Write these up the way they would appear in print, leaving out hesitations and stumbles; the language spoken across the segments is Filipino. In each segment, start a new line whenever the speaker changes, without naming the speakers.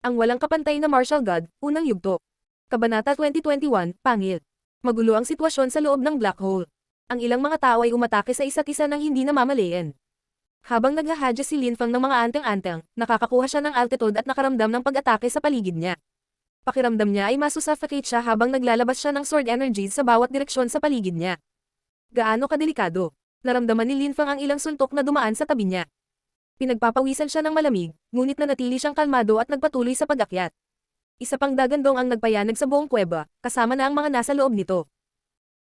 Ang walang kapantay na martial god, unang yugto. Kabanata 2021, Pangil. Magulo ang sitwasyon sa loob ng black hole. Ang ilang mga tao ay umatake sa isa't isa nang hindi namamalayan. Habang naghahadya si Lin Fang ng mga anteng-anteng, nakakakuha siya ng altitude at nakaramdam ng pag-atake sa paligid niya. Pakiramdam niya ay masusuffocate siya habang naglalabas siya ng sword energies sa bawat direksyon sa paligid niya. Gaano kadelikado? Naramdaman ni Lin Fang ang ilang suntok na dumaan sa tabi niya. Pinagpapawisan siya ng malamig, ngunit nanatili siyang kalmado at nagpatuloy sa pag-akyat. Isa pang dagandong ang nagpayanag sa buong kuweba, kasama na ang mga nasa loob nito.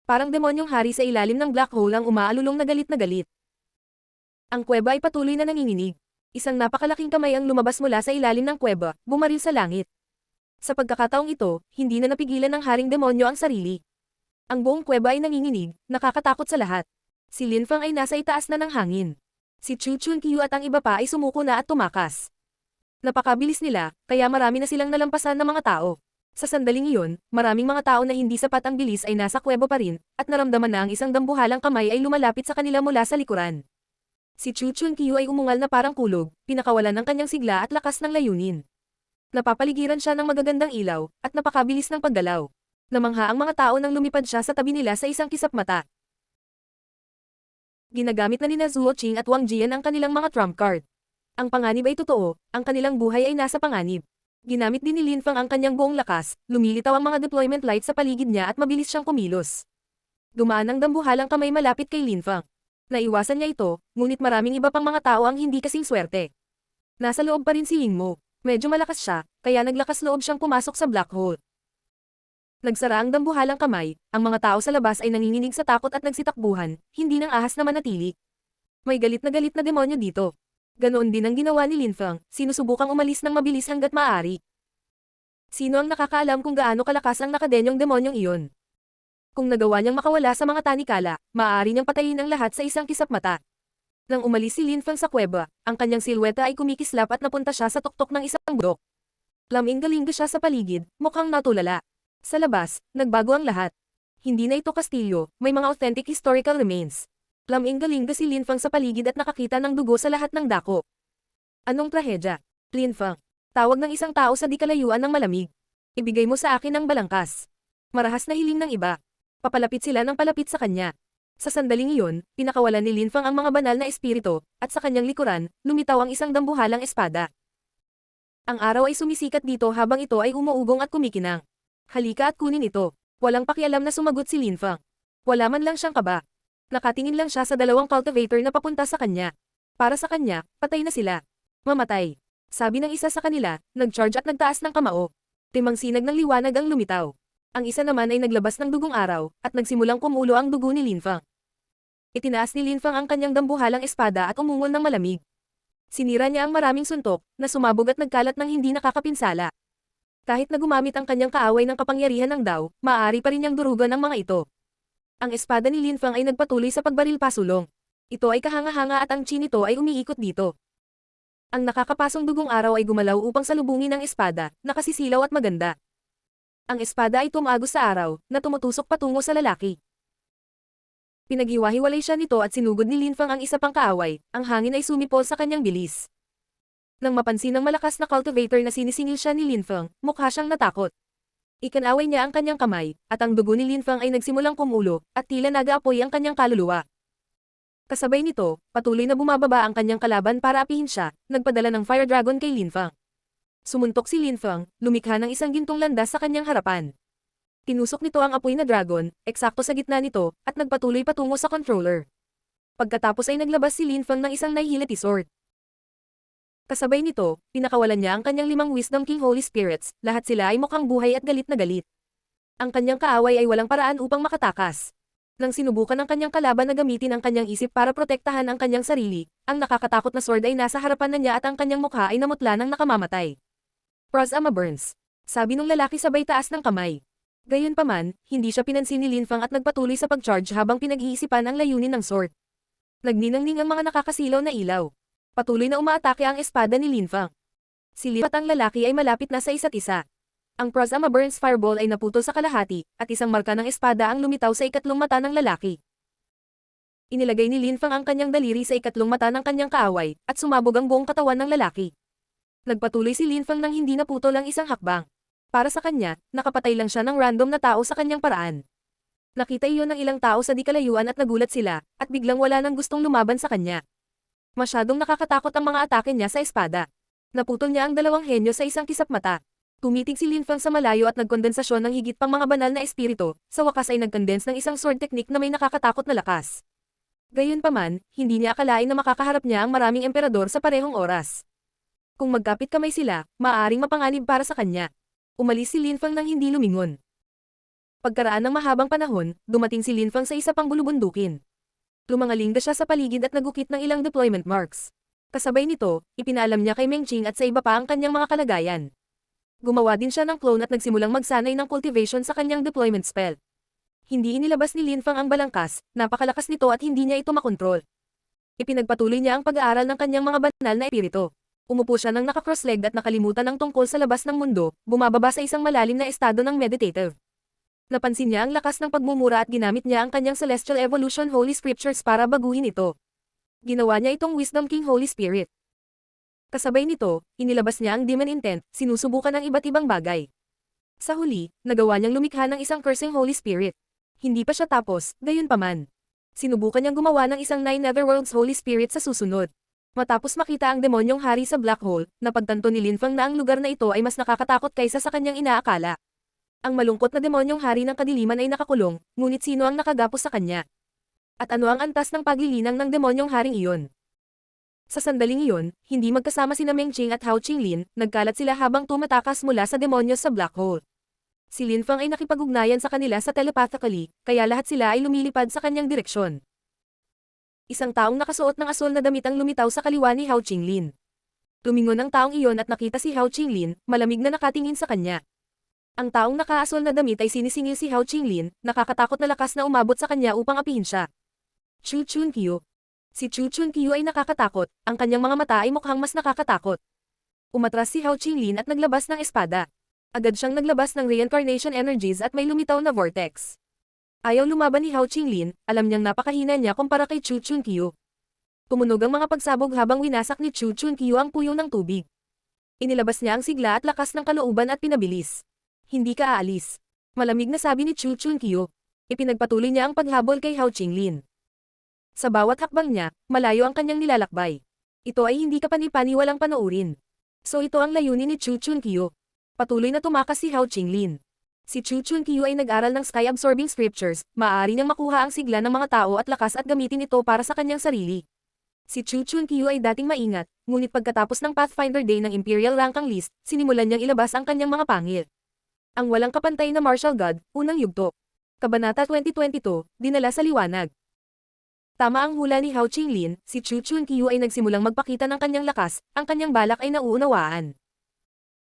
Parang demonyong hari sa ilalim ng black hole ang umaalulong na galit na galit. Ang kuweba ay patuloy na nanginginig. Isang napakalaking kamay ang lumabas mula sa ilalim ng kuweba, bumaril sa langit. Sa pagkakataong ito, hindi na napigilan ng haring demonyo ang sarili. Ang buong kuweba ay nanginginig, nakakatakot sa lahat. Si Lin Fang ay nasa itaas na ng hangin. Si Chu Chunqiu at ang iba pa ay sumuko na at tumakas. Napakabilis nila, kaya marami na silang nalampasan ng mga tao. Sa sandaling iyon, maraming mga tao na hindi sapat ang bilis ay nasa kuweba pa rin, at naramdaman na ang isang dambuhalang kamay ay lumalapit sa kanila mula sa likuran. Si Chu Chunqiu ay umungal na parang kulog, pinakawalan ng kanyang sigla at lakas ng layunin. Napapaligiran siya ng magagandang ilaw, at napakabilis ng paggalaw. Namangha ang mga tao nang lumipad siya sa tabi nila sa isang kisap mata. Ginagamit na nina Zuo Qing at Wang Jian ang kanilang mga trump card. Ang panganib ay totoo, ang kanilang buhay ay nasa panganib. Ginamit din ni Lin Fang ang kanyang buong lakas, lumilitaw ang mga deployment lights sa paligid niya at mabilis siyang kumilos. Dumaan ang dambuhalang kamay malapit kay Lin Fang. Naiwasan niya ito, ngunit maraming iba pang mga tao ang hindi kasing swerte. Nasa loob pa rin si Ling Mo. Medyo malakas siya, kaya naglakas loob siyang pumasok sa black hole. Nagsara ang dambuhalang kamay, ang mga tao sa labas ay nanginginig sa takot at nagsitakbuhan, hindi nang ahas na manatili. May galit na demonyo dito. Ganoon din ang ginawa ni Lin Fang, sinusubukang umalis ng mabilis hanggat maaari. Sino ang nakakaalam kung gaano kalakas ang nakadenyong demonyong iyon? Kung nagawa niyang makawala sa mga tanikala, maaari niyang patayin ang lahat sa isang kisap mata. Nang umalis si Lin Fang sa kuweba, ang kanyang silweta ay kumikislap at napunta siya sa tuktok ng isang burok. Laming-galinga siya sa paligid, mukhang natulala. Sa labas, nagbago ang lahat. Hindi na ito kastilyo, may mga authentic historical remains. Laming-galinga si Lin Fang sa paligid at nakakita ng dugo sa lahat ng dako. Anong trahedya? Lin Fang. Tawag ng isang tao sa di kalayuan ng malamig. Ibigay mo sa akin ang balangkas. Marahas na hiling ng iba. Papalapit sila ng palapit sa kanya. Sa sandaling iyon, pinakawalan ni Lin Fang ang mga banal na espiritu, at sa kanyang likuran, lumitaw ang isang dambuhalang espada. Ang araw ay sumisikat dito habang ito ay umuugong at kumikinang. Halika at kunin ito. Walang pakialam na sumagot si Lin Fang. Wala man lang siyang kaba. Nakatingin lang siya sa dalawang cultivator na papunta sa kanya. Para sa kanya, patay na sila. Mamatay. Sabi ng isa sa kanila, nag-charge at nagtaas ng kamao. Timang sinag ng liwanag ang lumitaw. Ang isa naman ay naglabas ng dugong araw, at nagsimulang kumulo ang dugo ni Lin Fang. Itinaas ni Lin Fang ang kanyang dambuhalang espada at umungol ng malamig. Sinira niya ang maraming suntok, na sumabog at nagkalat ng hindi nakakapinsala. Kahit na gumamit ang kanyang kaaway ng kapangyarihan ng Dao, maaari pa rin niyang durugan ang mga ito. Ang espada ni Lin Fang ay nagpatuloy sa pagbaril pasulong. Ito ay kahanga-hanga at ang chi nito ay umiikot dito. Ang nakakapasong dugong araw ay gumalaw upang salubungin ang espada, nakasisilaw at maganda. Ang espada ay tumagos sa araw, na tumutusok patungo sa lalaki. Pinaghiwa-hiwalay siya nito at sinugod ni Lin Fang ang isa pang kaaway, ang hangin ay sumipol sa kanyang bilis. Nang mapansin ng malakas na cultivator na sinisingil siya ni Lin Fang, mukha siyang natakot. Ikinaway niya ang kanyang kamay, at ang dugo ni Lin Fang ay nagsimulang kumulo, at tila nag-aapoy ang kanyang kaluluwa. Kasabay nito, patuloy na bumababa ang kanyang kalaban para apihin siya, nagpadala ng Fire Dragon kay Lin Fang. Sumuntok si Lin Fang, lumikha ng isang gintong landas sa kanyang harapan. Tinusok nito ang apoy na dragon, eksakto sa gitna nito, at nagpatuloy patungo sa controller. Pagkatapos ay naglabas si Lin Fang ng isang nihility sword. Kasabay nito, pinakawalan niya ang kanyang 5 Wisdom King Holy Spirits, lahat sila ay mukhang buhay at galit na galit. Ang kanyang kaaway ay walang paraan upang makatakas. Nang sinubukan ng kanyang kalaban na gamitin ang kanyang isip para protektahan ang kanyang sarili, ang nakakatakot na sword ay nasa harapan na niya at ang kanyang mukha ay namutla ng nakamamatay. Pros Ama Burns. Sabi ng lalaki sabay taas ng kamay. Gayunpaman, hindi siya pinansin ni Lin Fang at nagpatuloy sa pag-charge habang pinag-iisipan ang layunin ng sword. Nagninangning ang mga nakakasilaw na ilaw. Patuloy na umaatake ang espada ni Lin Fang. Si Lin at ang lalaki ay malapit na sa isa't isa. Ang Pros Ama Burns Fireball ay naputol sa kalahati, at isang marka ng espada ang lumitaw sa ikatlong mata ng lalaki. Inilagay ni Lin Fang ang kanyang daliri sa ikatlong mata ng kanyang kaaway, at sumabog ang buong katawan ng lalaki. Nagpatuloy si Lin Feng nang hindi naputol ang isang hakbang. Para sa kanya, nakapatay lang siya ng random na tao sa kanyang paraan. Nakita iyon ng ilang tao sa di kalayuan at nagulat sila, at biglang wala nang gustong lumaban sa kanya. Masyadong nakakatakot ang mga atake niya sa espada. Naputol niya ang dalawang henyo sa isang kisap mata. Tumitig si Lin Feng sa malayo at nagkondensasyon ng higit pang mga banal na espiritu, sa wakas ay nagkondense ng isang sword technique na may nakakatakot na lakas. Gayunpaman, hindi niya akalain na makakaharap niya ang maraming emperador sa parehong oras. Kung magkapit kamay sila, maaaring mapanganib para sa kanya. Umalis si Lin Feng nang hindi lumingon. Pagkaraan ng mahabang panahon, dumating si Lin Feng sa isa pang bulubundukin. Lumangalinga siya sa paligid at nagukit ng ilang deployment marks. Kasabay nito, ipinaalam niya kay Meng Qing at sa iba pa ang kanyang mga kalagayan. Gumawa din siya ng clone at nagsimulang magsanay ng cultivation sa kanyang deployment spell. Hindi inilabas ni Lin Feng ang balangkas, napakalakas nito at hindi niya ito makontrol. Ipinagpatuloy niya ang pag-aaral ng kanyang mga banal na espiritu. Umupo siya ng naka-cross-legged at nakalimutan ang tungkol sa labas ng mundo, bumababa sa isang malalim na estado ng meditative. Napansin niya ang lakas ng pagmumura at ginamit niya ang kanyang Celestial Evolution Holy Scriptures para baguhin ito. Ginawa niya itong Wisdom King Holy Spirit. Kasabay nito, inilabas niya ang Demon Intent, sinusubukan ng iba't ibang bagay. Sa huli, nagawa niyang lumikha ng isang Cursing Holy Spirit. Hindi pa siya tapos, gayunpaman. Sinubukan niyang gumawa ng isang Nine Netherworlds Holy Spirit sa susunod. Matapos makita ang demonyong hari sa black hole, napagtanto ni Lin Feng na ang lugar na ito ay mas nakakatakot kaysa sa kanyang inaakala. Ang malungkot na demonyong hari ng kadiliman ay nakakulong, ngunit sino ang nakagapos sa kanya? At ano ang antas ng paglilinang ng demonyong haring iyon? Sa sandaling iyon, hindi magkasama sina Meng Qing at Hao Qinglin, nagkalat sila habang tumatakas mula sa demonyo sa black hole. Si Lin Feng ay nakipag-ugnayan sa kanila sa telepathically, kaya lahat sila ay lumilipad sa kanyang direksyon. Isang taong nakasuot ng asol na damit ang lumitaw sa kaliwa ni Hao Qinglin. Tumingon ang taong iyon at nakita si Hao Qinglin, malamig na nakatingin sa kanya. Ang taong nakaasol na damit ay sinisingil si Hao Qinglin, nakakatakot na lakas na umabot sa kanya upang apihin siya. Chu Chunqiu. Si Chu Chunqiu ay nakakatakot, ang kanyang mga mata ay mukhang mas nakakatakot. Umatras si Hao Qinglin at naglabas ng espada. Agad siyang naglabas ng reincarnation energies at may lumitaw na vortex. Ayaw lumaban ni Hao Qinglin, alam niyang napakahina niya kumpara kay Chu Chunqiu. Tumunog ang mga pagsabog habang winasak ni Chu Chunqiu ang puyo ng tubig. Inilabas niya ang sigla at lakas ng kalooban at pinabilis. Hindi ka aalis. Malamig na sabi ni Chu Chunqiu. Ipinagpatuloy niya ang paghabol kay Hao Qinglin. Sa bawat hakbang niya, malayo ang kanyang nilalakbay. Ito ay hindi kapani-paniwalang panoorin. So ito ang layunin ni Chu Chunqiu. Patuloy na tumakas si Hao Qinglin. Si Chu Chunqiu ay nag-aral ng sky-absorbing scriptures, maaari niyang makuha ang sigla ng mga tao at lakas at gamitin ito para sa kanyang sarili. Si Chu Chunqiu ay dating maingat, ngunit pagkatapos ng Pathfinder Day ng Imperial Rankang List, sinimulan niyang ilabas ang kanyang mga pangil. Ang walang kapantay na martial god, unang yugto. Kabanata 2022, dinala sa liwanag. Tama ang hula ni Hao Qinglin, si Chu Chunqiu ay nagsimulang magpakita ng kanyang lakas, ang kanyang balak ay nauunawaan.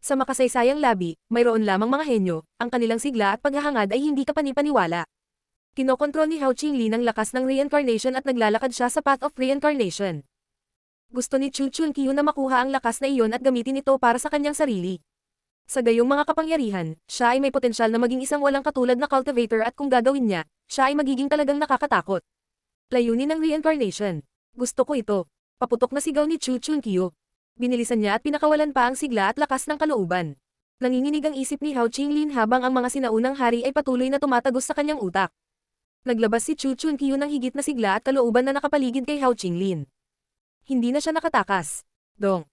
Sa makasaysayang labi, mayroon lamang mga henyo, ang kanilang sigla at paghahangad ay hindi kapani-paniwala. Kinokontrol ni Hao Qinglin ang lakas ng reincarnation at naglalakad siya sa path of reincarnation. Gusto ni Chu Chunqiu na makuha ang lakas na iyon at gamitin ito para sa kanyang sarili. Sa gayong mga kapangyarihan, siya ay may potensyal na maging isang walang katulad na cultivator at kung gagawin niya, siya ay magiging talagang nakakatakot. Layunin ng reincarnation. Gusto ko ito. Paputok na sigaw ni Chu Chunqiu. Binilisan niya at pinakawalan pa ang sigla at lakas ng kalooban. Nanginginig ang isip ni Hao Qinglin habang ang mga sinaunang hari ay patuloy na tumatagos sa kanyang utak. Naglabas si Chu Chunqiu ng higit na sigla at kalooban na nakapaligid kay Hao Qinglin. Hindi na siya nakatakas. Dong.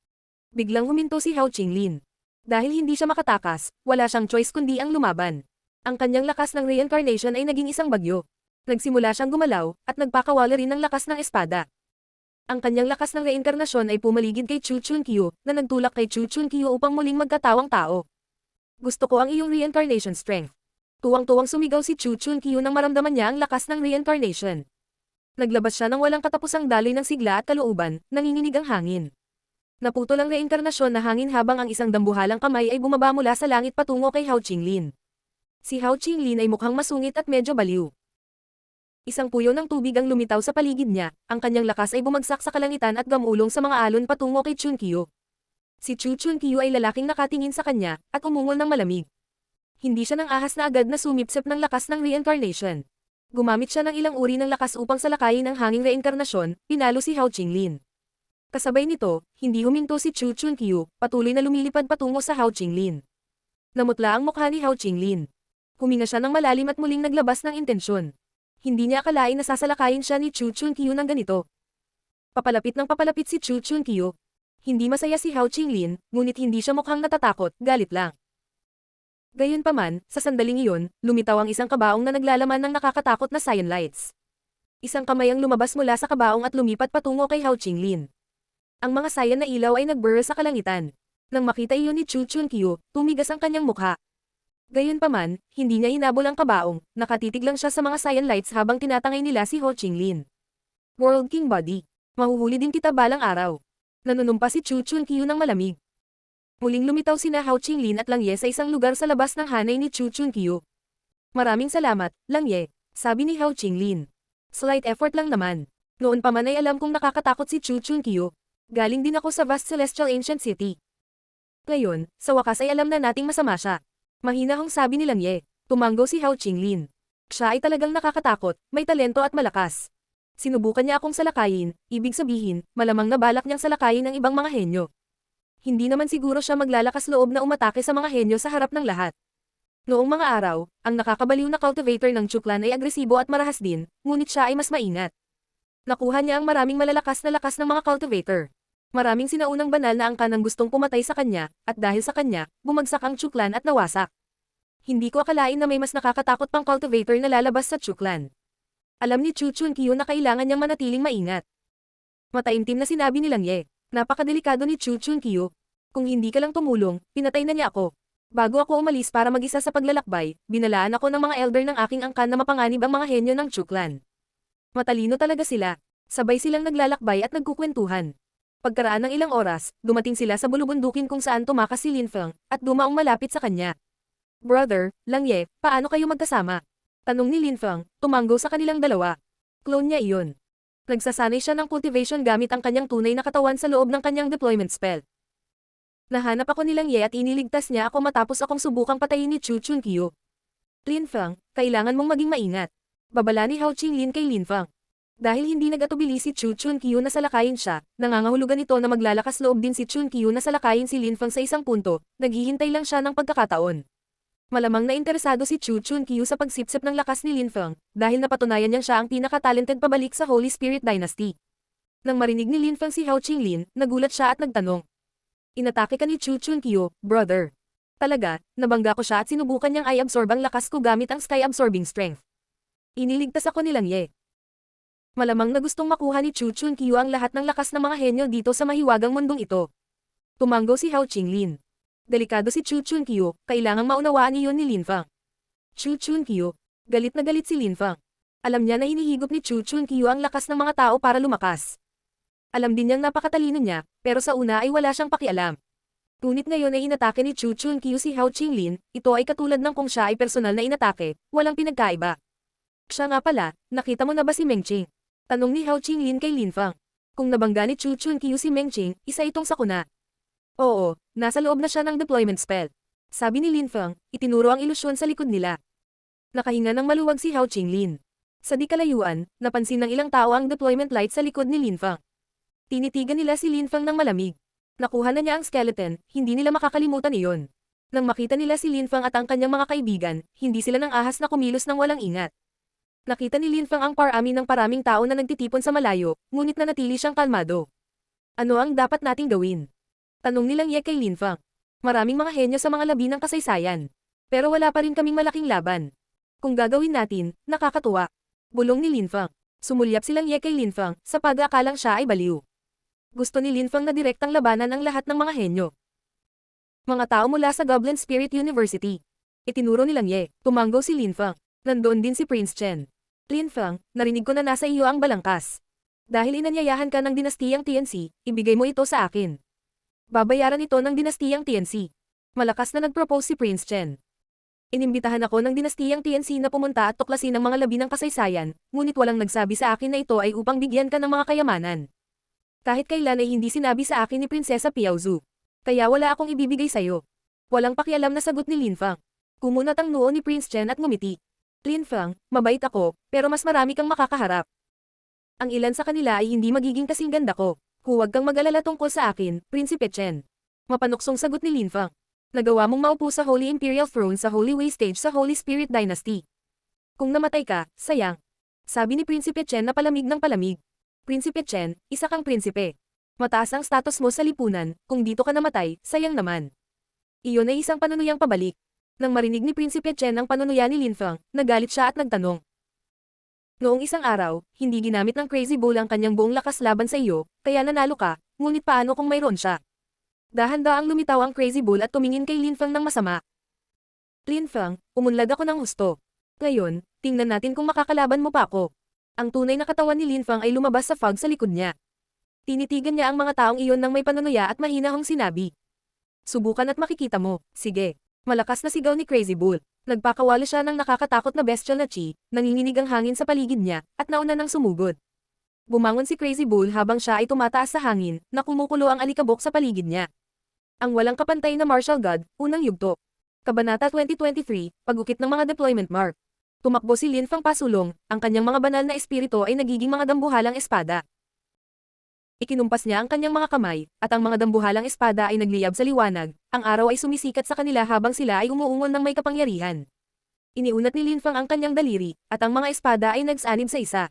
Biglang huminto si Hao Qinglin. Dahil hindi siya makatakas, wala siyang choice kundi ang lumaban. Ang kanyang lakas ng reincarnation ay naging isang bagyo. Nagsimula siyang gumalaw, at nagpakawala rin ng lakas ng espada. Ang kanyang lakas ng reinkarnasyon ay pumaligid kay Chu Chunqiu, na nagtulak kay Chu Chunqiu upang muling magkatawang tao. Gusto ko ang iyong reincarnation strength. Tuwang-tuwang sumigaw si Chu Chunqiu nang maramdaman niya ang lakas ng reincarnation. Naglabas siya ng walang katapusang daloy ng sigla at kalooban, nanginginig ang hangin. Naputol ang reinkarnasyon na hangin habang ang isang dambuhalang kamay ay bumaba mula sa langit patungo kay Hao Qinglin. Si Hao Qinglin ay mukhang masungit at medyo baliw. Isang puyo ng tubig ang lumitaw sa paligid niya, ang kanyang lakas ay bumagsak sa kalangitan at gamulong sa mga alon patungo kay Chunqiu. Si Chu Chunqiu ay lalaking nakatingin sa kanya, at umungol ng malamig. Hindi siya nang ahas na agad na sumipsip ng lakas ng reincarnation. Gumamit siya ng ilang uri ng lakas upang salakayin ang hanging reinkarnasyon, pinalo si Hao Qinglin. Kasabay nito, hindi huminto si Chu Chunkyu, patuloy na lumilipad patungo sa Hao Qinglin. Namutla ang mukha ni Hao Qinglin. Huminga siya ng malalim at muling naglabas ng intensyon. Hindi niya akalain na sasalakayin siya ni Chu Chunkyu ng ganito. Papalapit ng papalapit si Chu Chunkyu. Hindi masaya si Hao Qinglin, ngunit hindi siya mukhang natatakot, galit lang. Gayunpaman, sa sandaling iyon, lumitaw ang isang kabaong na naglalaman ng nakakatakot na cyan lights. Isang kamay ang lumabas mula sa kabaong at lumipat patungo kay Hao Qinglin. Ang mga cyan na ilaw ay nag-burr sa kalangitan. Nang makita iyon ni Chu Chunkyu, tumigas ang kanyang mukha. Gayunpaman, hindi niya hinabol ang kabaong, nakatitig lang siya sa mga cyan lights habang tinatangay nila si Hao Qinglin. World King Body. Mahuhuli din kita balang araw. Nanunumpa si Chu Chunkyu ng malamig. Muling lumitaw sina Hao Qinglin at Lang Ye sa isang lugar sa labas ng hanay ni Chu Chunkyu. Maraming salamat, Lang Ye, sabi ni Hao Qinglin. Slight effort lang naman. Noon pa man ay alam kong nakakatakot si Chu Chunkyu. Galing din ako sa vast celestial ancient city. Ngayon, sa wakas ay alam na nating masama siya. Mahina hong sabi ni Lang Ye. Tumanggo si Hao Qinglin. Siya ay talagang nakakatakot, may talento at malakas. Sinubukan niya akong salakayin, ibig sabihin, malamang na balak niyang salakayin ang ibang mga henyo. Hindi naman siguro siya maglalakas loob na umatake sa mga henyo sa harap ng lahat. Noong mga araw, ang nakakabaliw na cultivator ng Chuklan ay agresibo at marahas din, ngunit siya ay mas maingat. Nakuha niya ang maraming malalakas na lakas ng mga cultivator. Maraming sinaunang banal na angkan ang gustong pumatay sa kanya, at dahil sa kanya, bumagsak ang Chuklan at nawasak. Hindi ko akalain na may mas nakakatakot pang cultivator na lalabas sa Chuklan. Alam ni Chu Chunkyu na kailangan niyang manatiling maingat. Mataimtim na sinabi ni Lang Ye. Napakadelikado ni Chu Chunkyu. Kung hindi ka lang tumulong, pinatay na niya ako. Bago ako umalis para mag-isa sa paglalakbay, binalaan ako ng mga elder ng aking angkan na mapanganib ang mga henyo ng Chuklan. Matalino talaga sila. Sabay silang naglalakbay at nagkukwentuhan. Pagkaraan ng ilang oras, dumating sila sa bulubundukin kung saan tumakas si Lin Feng, at dumaong malapit sa kanya. Brother, Lang Ye, paano kayo magkasama? Tanong ni Lin Feng, tumanggo sa kanilang dalawa. Clone niya iyon. Nagsasanay siya ng cultivation gamit ang kanyang tunay na katawan sa loob ng kanyang deployment spell. Nahanap ako ni Lang Ye at iniligtas niya ako matapos akong subukang patayin ni Chu Chunkyu. Lin Feng, kailangan mong maging maingat. Babala ni Hao Qinglin kay Lin Feng. Dahil hindi nagatubili si Chu Chunkyu na salakayin siya, nangangahulugan ito na maglalakas loob din si Chunkyu na salakayin si Lin Feng sa isang punto, naghihintay lang siya ng pagkakataon. Malamang na interesado si Chu Chunkyu sa pagsipsip ng lakas ni Lin Feng, dahil napatunayan niyang siya ang pinaka-talented pabalik sa Holy Spirit Dynasty. Nang marinig ni Lin Feng si Hao Qinglin, nagulat siya at nagtanong. Inatake ka ni Chu Chunkyu, brother. Talaga, nabangga ko siya at sinubukan niyang i-absorb ang lakas ko gamit ang sky-absorbing strength. Iniligtas ako ni Lang Ye. Malamang na gustong makuha ni Chu Chunkyu ang lahat ng lakas ng mga henyo dito sa mahiwagang mundong ito. Tumanggo si Hao Qinglin. Delikado si Chu Chunkyu, kailangang maunawaan iyon ni Lin Feng. Chu Chunkyu. Galit na galit si Lin Feng. Alam niya na hinihigop ni Chu Chunkyu ang lakas ng mga tao para lumakas. Alam din niyang napakatalino niya, pero sa una ay wala siyang pakialam. Ngunit ngayon ay inatake ni Chu Chunkyu si Hao Qinglin, ito ay katulad ng kung siya ay personal na inatake, walang pinagkaiba. Siya nga pala, nakita mo na ba si Meng Qing? Tanong ni Hao Qinglin kay Lin Feng. Kung nabangga ni Chu Chunkyu si Meng Qing, isa itong sakuna. Oo, nasa loob na siya ng deployment spell. Sabi ni Lin Feng, itinuro ang ilusyon sa likod nila. Nakahinga ng maluwag si Hao Qinglin. Sa di kalayuan, napansin ng ilang tao ang deployment light sa likod ni Lin Feng. Tinitigan nila si Lin Feng ng malamig. Nakuha na niya ang skeleton, hindi nila makakalimutan iyon. Nang makita nila si Lin Feng at ang kanyang mga kaibigan, hindi sila nang ahas na kumilos ng walang ingat. Nakita ni Lin Feng ang parami ng paraming tao na nagtitipon sa malayo, ngunit nanatili siyang kalmado. Ano ang dapat nating gawin? Tanong ni Lang Ye kay Lin Feng. Maraming mga henyo sa mga labi ng kasaysayan. Pero wala pa rin kaming malaking laban. Kung gagawin natin, nakakatuwa. Bulong ni Lin Feng. Sumulyap si Lang Ye kay Lin Feng, sa pag-aakalang siya ay baliw. Gusto ni Lin Feng na direktang labanan ang lahat ng mga henyo. Mga tao mula sa Goblin Spirit University. Itinuro ni Lang Ye, tumanggo si Lin Feng. Nandoon din si Prince Chen. Lin Feng, narinig ko na nasa iyo ang balangkas. Dahil inanyayahan ka ng dinastiyang TNC, ibigay mo ito sa akin. Babayaran ito ng dinastiyang TNC. Malakas na nag-propose si Prince Chen. Inimbitahan ako ng dinastiyang TNC na pumunta at tuklasin ang mga labi ng kasaysayan, ngunit walang nagsabi sa akin na ito ay upang bigyan ka ng mga kayamanan. Kahit kailan ay hindi sinabi sa akin ni Prinsesa Piaozu. Kaya wala akong ibibigay sa'yo. Walang pakialam na sagot ni Lin Feng. Kumunat ang noo ni Prince Chen at ngumiti. Lin Feng, mabait ako, pero mas marami kang makakaharap. Ang ilan sa kanila ay hindi magiging kasing ganda ko. Huwag kang mag-alala tungkol sa akin, Prinsipe Chen. Mapanuksong sagot ni Lin Feng. Nagawa mong maupo sa Holy Imperial Throne sa Holy Way Stage sa Holy Spirit Dynasty. Kung namatay ka, sayang. Sabi ni Prinsipe Chen na palamig ng palamig. Prinsipe Chen, isa kang prinsipe. Mataas ang status mo sa lipunan, kung dito ka namatay, sayang naman. Iyon ay isang panunuyang pabalik. Nang marinig ni Prinsipe Chen ang panunuya ni Lin Feng, nagalit siya at nagtanong. Noong isang araw, hindi ginamit ng Crazy Bull ang kanyang buong lakas laban sa iyo, kaya nanalo ka, ngunit paano kung mayroon siya? Dahan-daang lumitaw ang Crazy Bull at tumingin kay Lin Feng ng masama. Lin Feng, umunlad ako ng husto. Ngayon, tingnan natin kung makakalaban mo pa ako. Ang tunay na katawan ni Lin Feng ay lumabas sa fog sa likod niya. Tinitigan niya ang mga taong iyon ng may panunuya at mahinahong sinabi. Subukan at makikita mo, sige. Malakas na sigaw ni Crazy Bull. Nagpakawala siya ng nakakatakot na bestial na chi, nanginginig ang hangin sa paligid niya, at nauna ng sumugod. Bumangon si Crazy Bull habang siya ay tumataas sa hangin, na kumukulo ang alikabok sa paligid niya. Ang walang kapantay na martial god, unang yugto. Kabanata 2023, pag-ukit ng mga deployment mark. Tumakbo si Lin Feng pasulong, ang kanyang mga banal na espiritu ay nagiging mga dambuhalang espada. Ikinumpas niya ang kanyang mga kamay, at ang mga dambuhalang espada ay nagliyab sa liwanag, ang araw ay sumisikat sa kanila habang sila ay umuungol ng may kapangyarihan. Iniunat ni Lin Feng ang kanyang daliri, at ang mga espada ay nagsanib sa isa.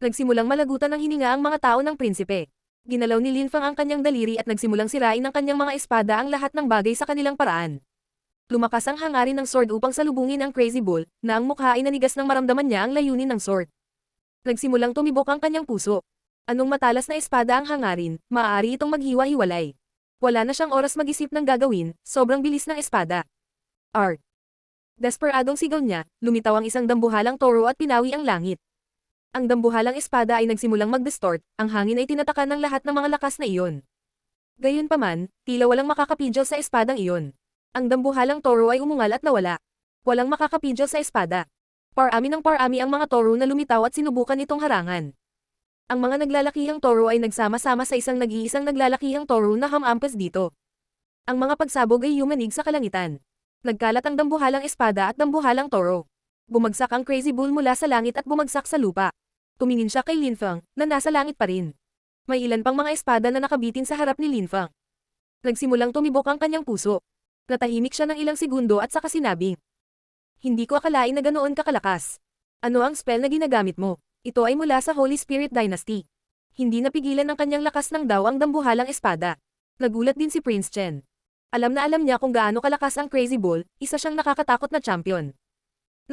Nagsimulang malagutan ng hininga ang mga tao ng prinsipe. Ginalaw ni Lin Feng ang kanyang daliri at nagsimulang sirain ng kanyang mga espada ang lahat ng bagay sa kanilang paraan. Lumakas ang hangarin ng sword upang salubungin ang Crazy Bull, na ang mukha ay nanigas nang maramdaman niya ang layunin ng sword. Nagsimulang tumibok ang kanyang puso. Anong matalas na espada ang hangarin, maaari itong maghiwa-hiwalay. Wala na siyang oras mag-isip ng gagawin, sobrang bilis ng espada. Art. Desperadong sigaw niya, lumitaw ang isang dambuhalang toro at pinawi ang langit. Ang dambuhalang espada ay nagsimulang mag-distort, ang hangin ay tinatakan ng lahat ng mga lakas na iyon. Gayunpaman, tila walang makakapidyo sa espadang iyon. Ang dambuhalang toro ay umungal at nawala. Walang makakapidyo sa espada. Parami ng parami ang mga toro na lumitaw at sinubukan itong harangan. Ang mga naglalakihang toro ay nagsama-sama sa isang nag-iisang naglalakihang toro na hamampes dito. Ang mga pagsabog ay yumanig sa kalangitan. Nagkalat ang dambuhalang espada at dambuhalang toro. Bumagsak ang Crazy Bull mula sa langit at bumagsak sa lupa. Tumingin siya kay Lin Feng, na nasa langit pa rin. May ilan pang mga espada na nakabitin sa harap ni Lin Feng. Nagsimulang tumibok ang kanyang puso. Natahimik siya ng ilang segundo at saka sinabing, hindi ko akalain na ganoon kakalakas. Ano ang spell na ginagamit mo? Ito ay mula sa Holy Spirit Dynasty. Hindi napigilan ng kanyang lakas ng daw ang dambuhalang espada. Nagulat din si Prince Chen. Alam na alam niya kung gaano kalakas ang Crazy Bull, isa siyang nakakatakot na champion.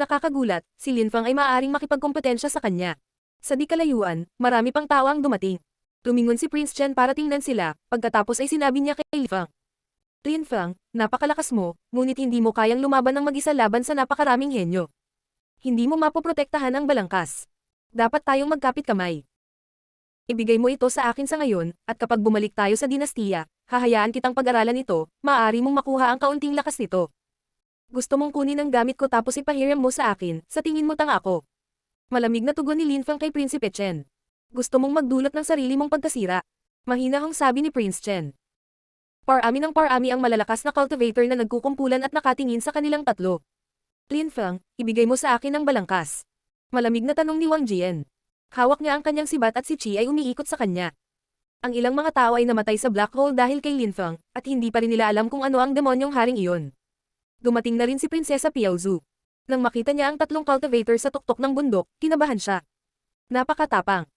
Nakakagulat, si Lin Feng ay maaaring makipagkompetensya sa kanya. Sa di kalayuan, marami pang tao ang dumating. Tumingon si Prince Chen para tingnan sila, pagkatapos ay sinabi niya kay Lin Feng. Lin Feng, napakalakas mo, ngunit hindi mo kayang lumaban ng mag-isa laban sa napakaraming henyo. Hindi mo mapoprotektahan ang balangkas. Dapat tayong magkapit kamay. Ibigay mo ito sa akin sa ngayon, at kapag bumalik tayo sa dinastiya, hahayaan kitang pag-aralan ito, maaari mong makuha ang kaunting lakas nito. Gusto mong kunin ang gamit ko tapos ipahiram mo sa akin, sa tingin mo tanga ako. Malamig na tugon ni Lin Feng kay Prinsipe Chen. Gusto mong magdulot ng sarili mong pagkasira. Mahinahong sabi ni Prince Chen. Parami ng parami ang malalakas na cultivator na nagkukumpulan at nakatingin sa kanilang tatlo. Lin Feng, ibigay mo sa akin ang balangkas. Malamig na tanong ni Wang Jian. Hawak niya ang kanyang sibat at si Chi ay umiikot sa kanya. Ang ilang mga tao ay namatay sa black hole dahil kay Lin Feng, at hindi pa rin nila alam kung ano ang demonyong haring iyon. Dumating na rin si Prinsesa Piaozu. Nang makita niya ang tatlong cultivator sa tuktok ng bundok, kinabahan siya. Napakatapang.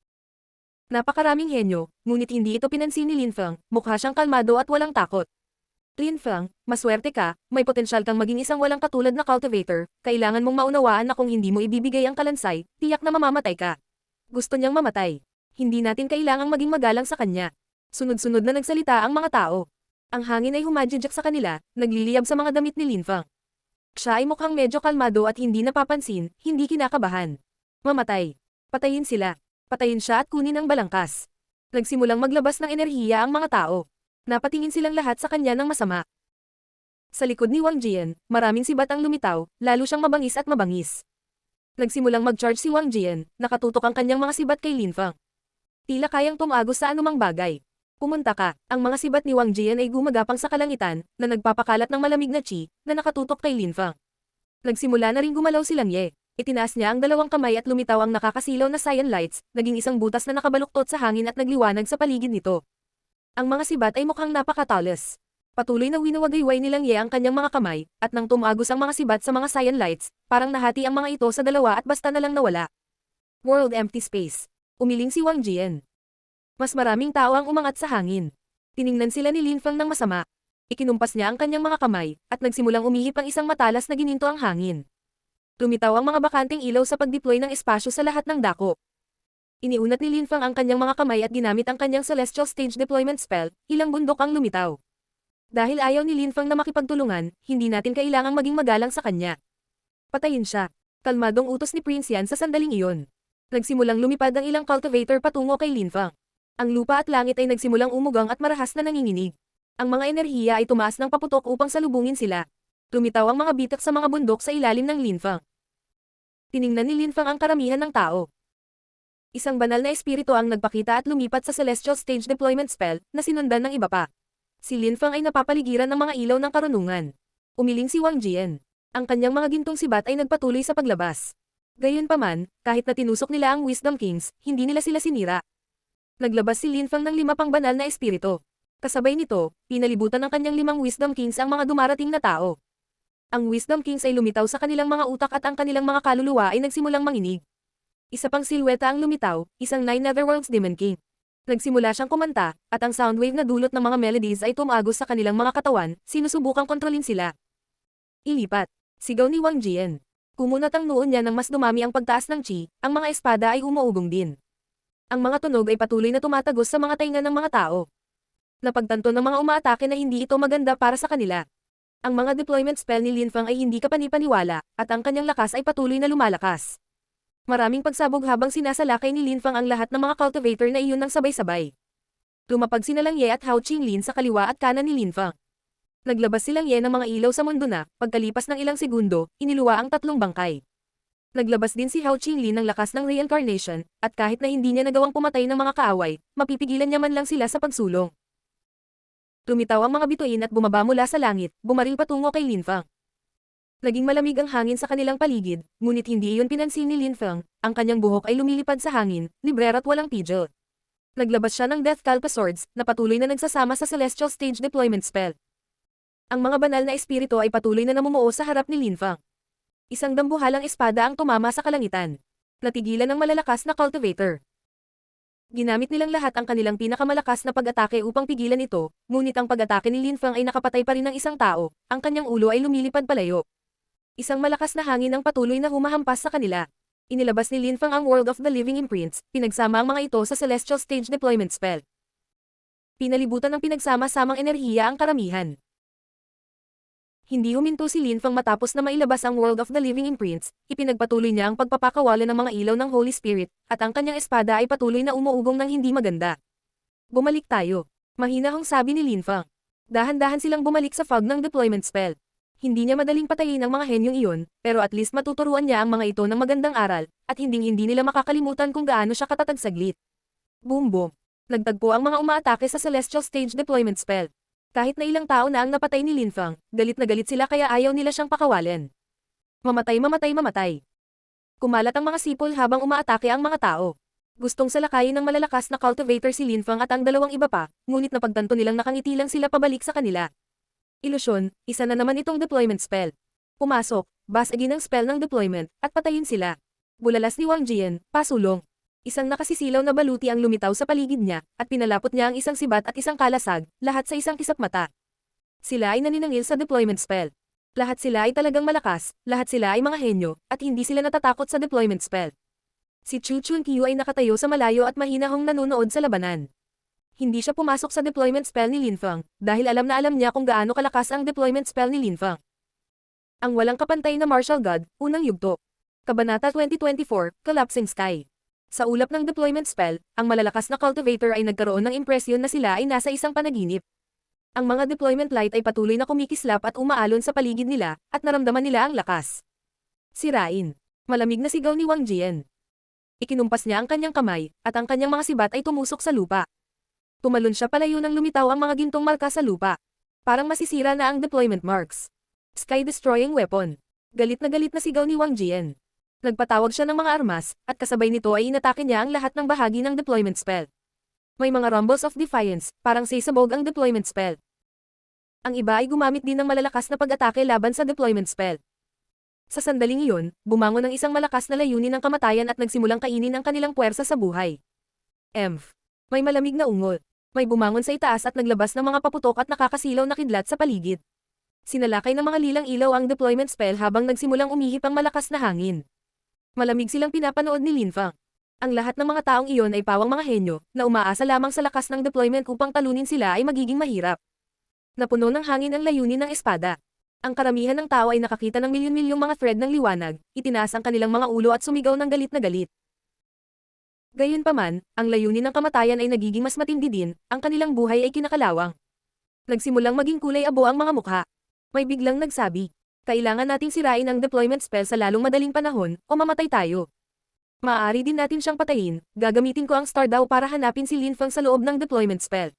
Napakaraming henyo, ngunit hindi ito pinansin ni Lin Feng, mukha siyang kalmado at walang takot. Lin Feng, maswerte ka, may potensyal kang maging isang walang katulad na cultivator, kailangan mong maunawaan na kung hindi mo ibibigay ang kalansay, tiyak na mamamatay ka. Gusto niyang mamatay. Hindi natin kailangang maging magalang sa kanya. Sunod-sunod na nagsalita ang mga tao. Ang hangin ay humajijak sa kanila, nagliliyab sa mga damit ni Lin Feng. Siya ay mukhang medyo kalmado at hindi napapansin, hindi kinakabahan. Mamatay. Patayin sila. Patayin siya at kunin ang balangkas. Nagsimulang maglabas ng enerhiya ang mga tao. Napatingin silang lahat sa kanya ng masama. Sa likod ni Wang Jian, maraming sibat ang lumitaw, lalo siyang mabangis at mabangis. Nagsimulang mag-charge si Wang Jian, nakatutok ang kanyang mga sibat kay Lin Feng. Tila kayang tumagos sa anumang bagay. Pumunta ka, ang mga sibat ni Wang Jian ay gumagapang sa kalangitan, na nagpapakalat ng malamig na chi, na nakatutok kay Lin Feng. Nagsimula na rin gumalaw si Lang Ye. Itinaas niya ang dalawang kamay at lumitaw ang nakakasilaw na cyan lights, naging isang butas na nakabaluktot sa hangin at nagliwanag sa paligid nito. Ang mga sibat ay mukhang napakatalas. Patuloy na winawagayway nilang Ye ang kanyang mga kamay, at nang tumagos ang mga sibat sa mga cyan lights, parang nahati ang mga ito sa dalawa at basta na lang nawala. World empty space. Umiling si Wang Jian. Mas maraming tao ang umangat sa hangin. Tiningnan sila ni Lin Feng ng masama. Ikinumpas niya ang kanyang mga kamay, at nagsimulang umihip ang isang matalas na gininto ang hangin. Lumitaw ang mga bakanteng ilaw sa pag-deploy ng espasyo sa lahat ng dako. Iniunat ni Lin Feng ang kanyang mga kamay at ginamit ang kanyang Celestial Stage Deployment Spell, ilang bundok ang lumitaw. Dahil ayaw ni Lin Feng na makipagtulungan, hindi natin kailangang maging magalang sa kanya. Patayin siya. Kalmadong utos ni Prince Yan sa sandaling iyon. Nagsimulang lumipad ang ilang cultivator patungo kay Lin Feng. Ang lupa at langit ay nagsimulang umugang at marahas na nanginginig. Ang mga enerhiya ay tumaas ng paputok upang salubungin sila. Lumitaw ang mga bitak sa mga bundok sa ilalim ng Lin Feng. Tiningnan ni Lin Feng ang karamihan ng tao. Isang banal na espiritu ang nagpakita at lumipat sa Celestial Stage Deployment Spell, na sinundan ng iba pa. Si Lin Feng ay napapaligiran ng mga ilaw ng karunungan. Umiling si Wang Jian. Ang kanyang mga gintong sibat ay nagpatuloy sa paglabas. Gayunpaman, kahit na tinusok nila ang Wisdom Kings, hindi nila sila sinira. Naglabas si Lin Feng ng 5 pang banal na espiritu. Kasabay nito, pinalibutan ng kanyang 5 Wisdom Kings ang mga dumarating na tao. Ang Wisdom Kings ay lumitaw sa kanilang mga utak at ang kanilang mga kaluluwa ay nagsimulang manginig. Isa pang silweta ang lumitaw, isang 9 Netherworlds Demon King. Nagsimula siyang kumanta, at ang soundwave na dulot ng mga melodies ay tumagos sa kanilang mga katawan, sinusubukang kontrolin sila. Ilipat. Sigaw ni Wang Jian. Kumunat ang noon niya nang mas dumami ang pagtaas ng chi, ang mga espada ay umuugong din. Ang mga tunog ay patuloy na tumatagos sa mga tainga ng mga tao. Napagtanto ng mga umaatake na hindi ito maganda para sa kanila. Ang mga deployment spell ni Lin Feng ay hindi kapanipaniwala, at ang kanyang lakas ay patuloy na lumalakas. Maraming pagsabog habang sinasalakay ni Lin Feng ang lahat ng mga cultivator na iyon ng sabay-sabay. Lumapag sinalang Ye at Hao Qinglin sa kaliwa at kanan ni Lin Feng. Naglabas silang Ye ng mga ilaw sa mundo na, pagkalipas ng ilang segundo, iniluwa ang 3 bangkay. Naglabas din si Hao Qinglin ng lakas ng reincarnation, at kahit na hindi niya nagawang pumatay ng mga kaaway, mapipigilan niya man lang sila sa pagsulong. Lumitaw ang mga bituin at bumaba mula sa langit, bumaril patungo kay Lin Feng. Naging malamig ang hangin sa kanilang paligid, ngunit hindi iyon pinansin ni Lin Feng, ang kanyang buhok ay lumilipad sa hangin, librero at walang pigil. Naglabas siya ng Death Kalpa Swords, na patuloy na nagsasama sa Celestial Stage Deployment Spell. Ang mga banal na espiritu ay patuloy na namumuo sa harap ni Lin Feng. Isang dambuhalang espada ang tumama sa kalangitan. Natigilan ng malalakas na cultivator. Ginamit nilang lahat ang kanilang pinakamalakas na pag-atake upang pigilan ito, ngunit ang pag-atake ni Lin Feng ay nakapatay pa rin ng isang tao, ang kanyang ulo ay lumilipad palayo. Isang malakas na hangin ang patuloy na humahampas sa kanila. Inilabas ni Lin Feng ang World of the Living Imprints, pinagsama ang mga ito sa Celestial Stage Deployment Spell. Pinalibutan ng pinagsama-samang enerhiya ang karamihan. Hindi huminto si Lin Feng matapos na mailabas ang World of the Living Imprints, ipinagpatuloy niya ang pagpapakawala ng mga ilaw ng Holy Spirit, at ang kanyang espada ay patuloy na umuugong ng hindi maganda. Bumalik tayo. Mahinahong sabi ni Lin Feng. Dahan-dahan silang bumalik sa fog ng deployment spell. Hindi niya madaling patayin ang mga henyong iyon, pero at least matuturuan niya ang mga ito ng magandang aral, at hinding-hindi nila makakalimutan kung gaano siya katatag saglit. Boom boom. Nagtagpo ang mga umaatake sa Celestial Stage Deployment Spell. Kahit na ilang tao na ang napatay ni Lin Feng, galit na galit sila kaya ayaw nila siyang pakawalan. Mamatay mamatay mamatay. Kumalat ang mga sipol habang umaatake ang mga tao. Gustong salakayin ng malalakas na cultivator si Lin Feng at ang dalawang iba pa, ngunit napagtanto nilang nakangiti lang sila pabalik sa kanila. Ilusyon, isa na naman itong deployment spell. Pumasok, basagin ang spell ng deployment, at patayin sila. Bulalas ni Wang Jian, pasulong. Isang nakasisilaw na baluti ang lumitaw sa paligid niya, at pinalapot niya ang isang sibat at isang kalasag, lahat sa isang kisap mata. Sila ay naninangil sa deployment spell. Lahat sila ay talagang malakas, lahat sila ay mga henyo, at hindi sila natatakot sa deployment spell. Si Chu Chunqiu ay nakatayo sa malayo at mahinahong nanonood sa labanan. Hindi siya pumasok sa deployment spell ni Lin Feng, dahil alam na alam niya kung gaano kalakas ang deployment spell ni Lin Feng. Ang walang kapantay na martial god, unang yugto. Kabanata 2024, Collapsing Sky. Sa ulap ng deployment spell, ang malalakas na cultivator ay nagkaroon ng impresyon na sila ay nasa isang panaginip. Ang mga deployment light ay patuloy na kumikislap at umaalon sa paligid nila, at naramdaman nila ang lakas. Sirain. Malamig na sigaw ni Wang Jian. Ikinumpas niya ang kanyang kamay, at ang kanyang mga sibat ay tumusok sa lupa. Tumalon siya palayo nang lumitaw ang mga gintong marka sa lupa. Parang masisira na ang deployment marks. Sky-destroying weapon. Galit na sigaw ni Wang Jian. Nagpatawag siya ng mga armas, at kasabay nito ay inatake niya ang lahat ng bahagi ng deployment spell. May mga rumbles of defiance, parang sisabog ang deployment spell. Ang iba ay gumamit din ng malalakas na pag-atake laban sa deployment spell. Sa sandaling iyon, bumangon ang isang malakas na layunin ng kamatayan at nagsimulang kainin ang kanilang puwersa sa buhay. Emph. May malamig na ungol. May bumangon sa itaas at naglabas ng mga paputok at nakakasilaw na kidlat sa paligid. Sinalakay ng mga lilang ilaw ang deployment spell habang nagsimulang umihip ang malakas na hangin. Malamig silang pinapanood ni Lin Fang. Ang lahat ng mga taong iyon ay pawang mga henyo, na umaasa lamang sa lakas ng deployment upang talunin sila ay magiging mahirap. Napuno ng hangin ang layunin ng espada. Ang karamihan ng tao ay nakakita ng milyon-milyong mga thread ng liwanag, itinaas ang kanilang mga ulo at sumigaw ng galit na galit. Gayunpaman, ang layunin ng kamatayan ay nagiging mas matindi din, ang kanilang buhay ay kinakalawang. Nagsimulang maging kulay abo ang mga mukha. May biglang nagsabi, kailangan nating sirain ang deployment spell sa lalong madaling panahon, o mamatay tayo. Maaari din natin siyang patayin, gagamitin ko ang Star Daw para hanapin si Lin Fang sa loob ng deployment spell.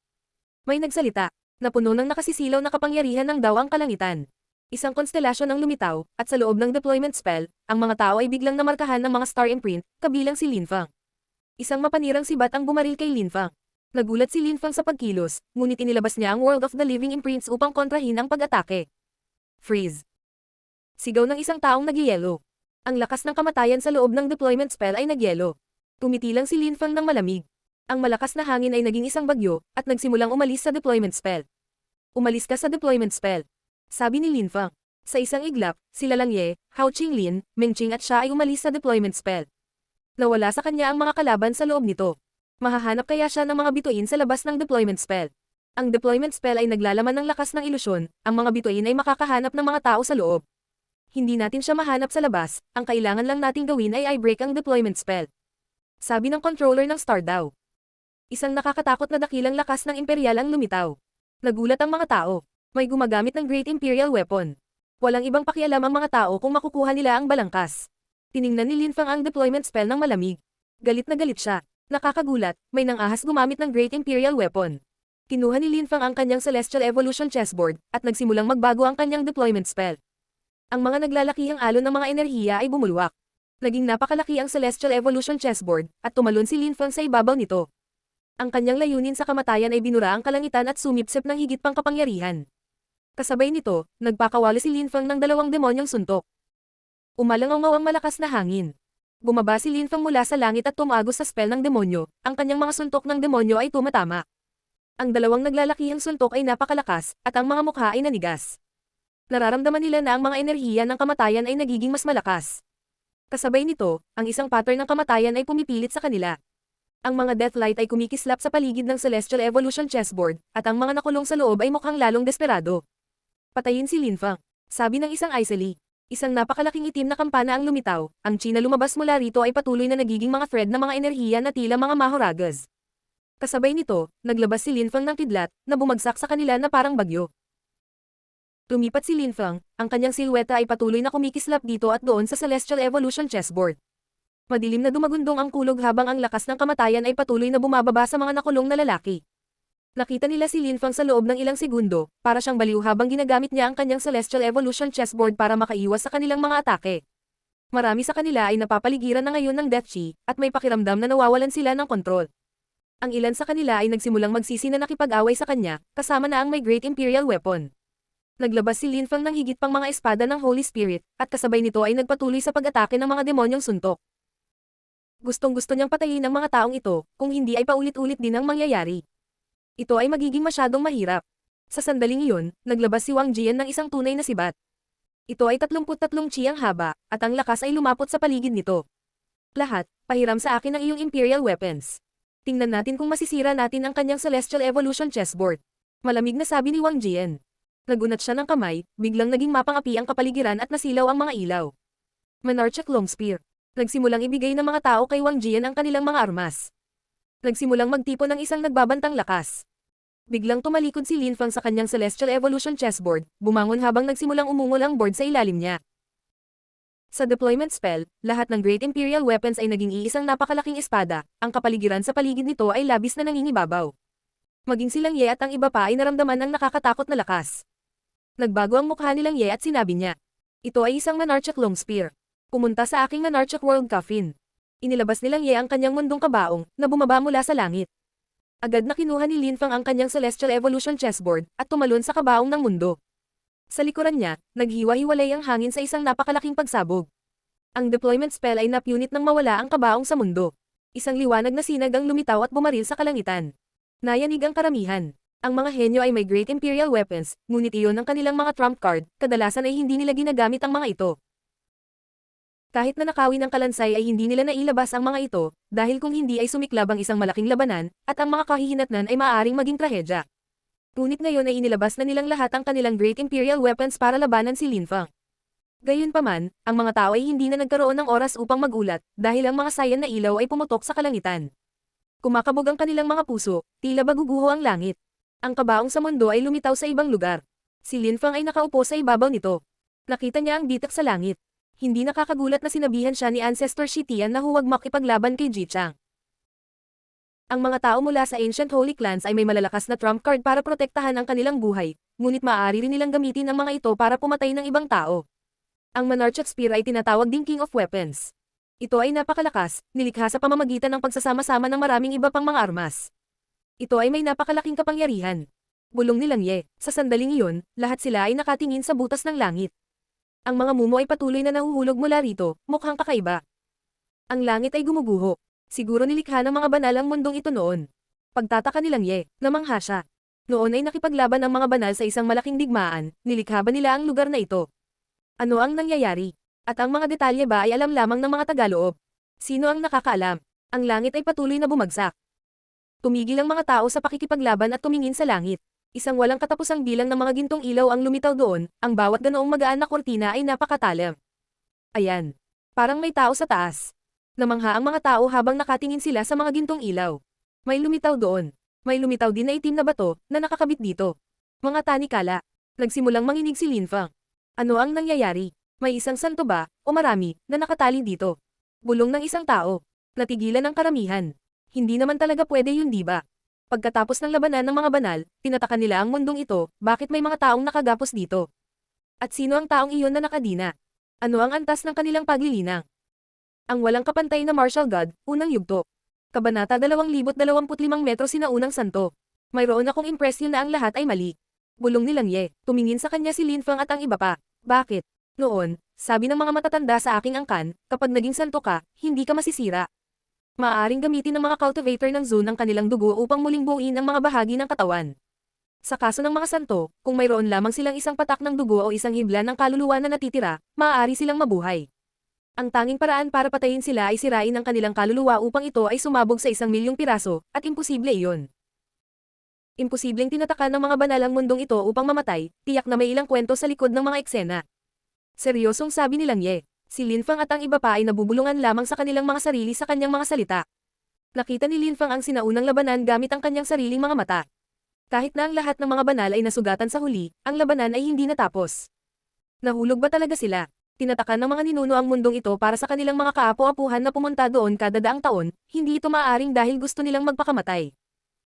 May nagsalita, napuno ng nakasisilaw na kapangyarihan ng daw ang kalangitan. Isang konstelasyon ang lumitaw, at sa loob ng deployment spell, ang mga tao ay biglang namarkahan ng mga star imprint, kabilang si Lin Fang. Isang mapanirang sibat ang bumaril kay Lin Fang. Nagulat si Lin Fang sa pagkilos, ngunit inilabas niya ang World of the Living Imprints upang kontrahin ang pag-atake. Freeze. Sigaw ng isang taong nagyayelo. Ang lakas ng kamatayan sa loob ng deployment spell ay nagyelo. Tumitilang si Lin Fang ng malamig. Ang malakas na hangin ay naging isang bagyo, at nagsimulang umalis sa deployment spell. Umalis ka sa deployment spell. Sabi ni Lin Fang. Sa isang iglap, sila Lang Ye, Hao Qinglin, Meng Qing at siya ay umalis sa deployment spell. Nawala sa kanya ang mga kalaban sa loob nito. Mahahanap kaya siya ng mga bituin sa labas ng deployment spell. Ang deployment spell ay naglalaman ng lakas ng ilusyon, ang mga bituin ay makakahanap ng mga tao sa loob. Hindi natin siya mahanap sa labas, ang kailangan lang nating gawin ay i-break ang deployment spell. Sabi ng controller ng Star Daw. Isang nakakatakot na dakilang lakas ng imperial ang lumitaw. Nagulat ang mga tao. May gumagamit ng Great Imperial Weapon. Walang ibang pakialam ang mga tao kung makukuha nila ang balangkas. Tiningnan ni Lin Fang ang deployment spell ng malamig. Galit na galit siya. Nakakagulat, may nang-ahas gumamit ng Great Imperial Weapon. Kinuha ni Lin Fang ang kanyang Celestial Evolution chessboard, at nagsimulang magbago ang kanyang deployment spell. Ang mga naglalakihang alon ng mga enerhiya ay bumulwak. Naging napakalaki ang Celestial Evolution chessboard, at tumalon si Lin Fang sa ibabaw nito. Ang kanyang layunin sa kamatayan ay binura ang kalangitan at sumipsip ng higit pang kapangyarihan. Kasabay nito, nagpakawala si Lin Fang ng dalawang demonyong suntok. Umalangaw ang malakas na hangin. Bumaba si Lin Fang mula sa langit at tumagos sa spell ng demonyo, ang kanyang mga suntok ng demonyo ay tumatama. Ang dalawang naglalakihang suntok ay napakalakas, at ang mga mukha ay nanigas. Nararamdaman nila na ang mga enerhiya ng kamatayan ay nagiging mas malakas. Kasabay nito, ang isang pattern ng kamatayan ay pumipilit sa kanila. Ang mga deathlight ay kumikislap sa paligid ng Celestial Evolution chessboard, at ang mga nakulong sa loob ay mukhang lalong desperado. Patayin si Lin Fang, sabi ng isang Aiseli. Isang napakalaking itim na kampana ang lumitaw, ang chi na lumabas mula rito ay patuloy na nagiging mga thread na mga enerhiya na tila mga mahoragas. Kasabay nito, naglabas si Lin Fang ng kidlat, na bumagsak sa kanila na parang bagyo. Lumipat si Lin Fang, ang kanyang silweta ay patuloy na kumikislap dito at doon sa Celestial Evolution chessboard. Madilim na dumagundong ang kulog habang ang lakas ng kamatayan ay patuloy na bumababa sa mga nakulong na lalaki. Nakita nila si Lin Fang sa loob ng ilang segundo, para siyang baliw habang ginagamit niya ang kanyang Celestial Evolution chessboard para makaiwas sa kanilang mga atake. Marami sa kanila ay napapaligiran na ngayon ng Death Chi, at may pakiramdam na nawawalan sila ng kontrol. Ang ilan sa kanila ay nagsimulang magsisi na nakipag-away sa kanya, kasama na ang may Great Imperial Weapon. Naglabas si Lin Fang ng higit pang mga espada ng Holy Spirit, at kasabay nito ay nagpatuloy sa pag-atake ng mga demonyong suntok. Gustong-gusto niyang patayin ang mga taong ito, kung hindi ay paulit-ulit din ang mangyayari. Ito ay magiging masyadong mahirap. Sa sandaling iyon, naglabas si Wang Jian ng isang tunay na sibat. Ito ay 33 chi ang haba, at ang lakas ay lumapot sa paligid nito. Lahat, pahiram sa akin ang iyong Imperial Weapons. Tingnan natin kung masisira natin ang kanyang Celestial Evolution chessboard. Malamig na sabi ni Wang Jian. Nagunat siya ng kamay, biglang naging mapangapi ang kapaligiran at nasilaw ang mga ilaw. Monarchic Long Spear. Nagsimulang ibigay ng mga tao kay Wang Jian ang kanilang mga armas. Nagsimulang magtipon ng isang nagbabantang lakas. Biglang tumalikod si Lin Fang sa kanyang Celestial Evolution chessboard, bumangon habang nagsimulang umungol ang board sa ilalim niya. Sa deployment spell, lahat ng Great Imperial Weapons ay naging iisang napakalaking espada, ang kapaligiran sa paligid nito ay labis na nangingibabaw. Maging silang Ye at ang iba pa ay naramdaman ng nakakatakot na lakas. Nagbago ang mukha nilang Ye at sinabi niya. Ito ay isang Monarchic Long Spear. Pumunta sa aking Monarchic World Coffin. Inilabas nilang Ye ang kanyang mundong kabaong, na bumaba mula sa langit. Agad na kinuha ni Lin Fang ang kanyang Celestial Evolution chessboard at tumalon sa kabaong ng mundo. Sa likuran niya, naghiwa-hiwalay ang hangin sa isang napakalaking pagsabog. Ang deployment spell ay napunit nang mawala ang kabaong sa mundo. Isang liwanag na sinag ang lumitaw at bumaril sa kalangitan. Nayanig ang karamihan. Ang mga henyo ay may Great Imperial Weapons, ngunit iyon ang kanilang mga trump card, kadalasan ay hindi nila ginagamit ang mga ito. Kahit na nakawin ang kalansay ay hindi nila nailabas ang mga ito, dahil kung hindi ay sumiklab ang isang malaking labanan, at ang mga kahihinatnan ay maaaring maging trahedya. Ngunit ngayon ay inilabas na nilang lahat ang kanilang Great Imperial Weapons para labanan si Lin Fang. Gayunpaman, ang mga tao ay hindi na nagkaroon ng oras upang magulat, dahil ang mga sayan na ilaw ay pumutok sa kalangitan. Kumakabog ang kanilang mga puso, tila baguguho ang langit. Ang kabaong sa mundo ay lumitaw sa ibang lugar. Si Lin Fang ay nakaupo sa ibabaw nito. Nakita niya ang bitak sa langit. Hindi nakakagulat na sinabihan siya ni Ancestor Shi Tian na huwag makipaglaban kay Ji Chang. Ang mga tao mula sa Ancient Holy Clans ay may malalakas na trump card para protektahan ang kanilang buhay, ngunit maaari rin nilang gamitin ang mga ito para pumatay ng ibang tao. Ang Monarchic Spear ay tinatawag ding King of Weapons. Ito ay napakalakas, nilikha sa pamamagitan ng pagsasama-sama ng maraming iba pang mga armas. Ito ay may napakalaking kapangyarihan. Bulong ni Lang Ye, sa sandaling iyon, lahat sila ay nakatingin sa butas ng langit. Ang mga mumo ay patuloy na nahuhulog mula rito, mukhang kakaiba. Ang langit ay gumuguho. Siguro nilikha ng mga banal ang mundong ito noon. Pagtataka ni Lang Ye, namangha siya. Noon ay nakipaglaban ang mga banal sa isang malaking digmaan, nilikha ba nila ang lugar na ito? Ano ang nangyayari? At ang mga detalye ba ay alam lamang ng mga tagaloob? Sino ang nakakaalam? Ang langit ay patuloy na bumagsak. Tumigil ang mga tao sa pakikipaglaban at tumingin sa langit. Isang walang katapusang bilang ng mga gintong ilaw ang lumitaw doon, ang bawat ganoong magaan na kurtina ay napakatalim. Ayan. Parang may tao sa taas. Namangha ang mga tao habang nakatingin sila sa mga gintong ilaw. May lumitaw doon. May lumitaw din na itim na bato na nakakabit dito. Mga tanikala. Nagsimulang manginig si Lin Fang. Ano ang nangyayari? May isang santo ba, o marami, na nakatali dito? Bulong ng isang tao. Natigilan ang karamihan. Hindi naman talaga pwede yun, di ba? Pagkatapos ng labanan ng mga banal, tinatakan nila ang mundong ito, bakit may mga taong nakagapos dito? At sino ang taong iyon na nakadina? Ano ang antas ng kanilang paglilinang? Ang walang kapantay na martial god, unang yugto. Kabanata 2025 metro sinaunang santo. Mayroon akong impresyon na ang lahat ay mali. Bulong ni Lang Ye, tumingin sa kanya si Lin Fang at ang iba pa. Bakit? Noon, sabi ng mga matatanda sa aking angkan, kapag naging santo ka, hindi ka masisira. Maaaring gamitin ng mga cultivator ng Zun ang kanilang dugo upang muling buuin ang mga bahagi ng katawan. Sa kaso ng mga santo, kung mayroon lamang silang isang patak ng dugo o isang hibla ng kaluluwa na natitira, maaari silang mabuhay. Ang tanging paraan para patayin sila ay sirain ang kanilang kaluluwa upang ito ay sumabog sa 1,000,000 piraso, at imposible iyon. Imposibleng tinatakan ng mga banal ang mundong ito upang mamatay, tiyak na may ilang kwento sa likod ng mga eksena. Seryosong sabi ni Lang Ye. Si Lin Fang at ang iba pa ay nabubulungan lamang sa kanilang mga sarili sa kanyang mga salita. Nakita ni Lin Fang ang sinaunang labanan gamit ang kanyang sariling mga mata. Kahit na ang lahat ng mga banal ay nasugatan sa huli, ang labanan ay hindi natapos. Nahulog ba talaga sila? Tinatakan ng mga ninuno ang mundong ito para sa kanilang mga kaapu-apuhan na pumunta doon kada daang taon, hindi ito maaaring dahil gusto nilang magpakamatay.